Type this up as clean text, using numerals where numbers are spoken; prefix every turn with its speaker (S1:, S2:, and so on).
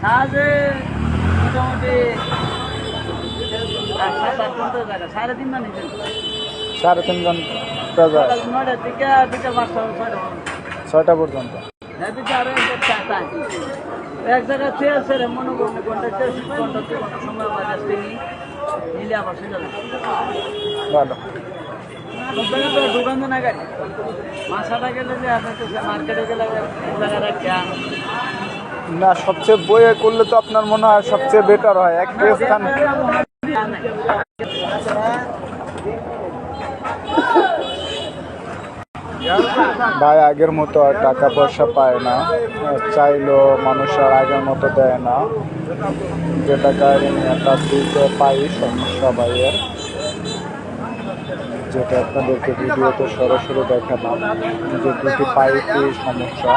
S1: সাহায্যে মোটামুটি 7-8 ঘন্টা জায়গা 3.5 মানে
S2: 3.5 ঘন্টা যায়।
S1: 9টার থেকে 2টা 5টা
S2: 6টা পর্যন্ত।
S1: হ্যাঁ, 2টা আরো এক জায়গায় চেয়ে আছে রে মনে করুন ঘন্টা 2 ঘন্টা সময় আমার কাছ থেকে নিলে আবার সেটা
S2: ভালো।
S1: দোকান না গাড়ি মাছাটা গেলে যে আপনার মার্কেটে গেলে জায়গা রাখা
S2: না, সবচেয়ে বইয়ে করলে তো আপনার মনে হয় সবচেয়ে বেটার হয় এক স্থান। ভাই আগের মতো আর টাকা পয়সা পায় না, চাইলেও মানুষ আর আগের মতো দেয় না। যে টাকা দিতে পাই সমস্যা ভাইয়ের, যেটা আপনাদেরকে ভিডিওতে সরাসরি দেখালাম যে দুটি পাইপই সমস্যা।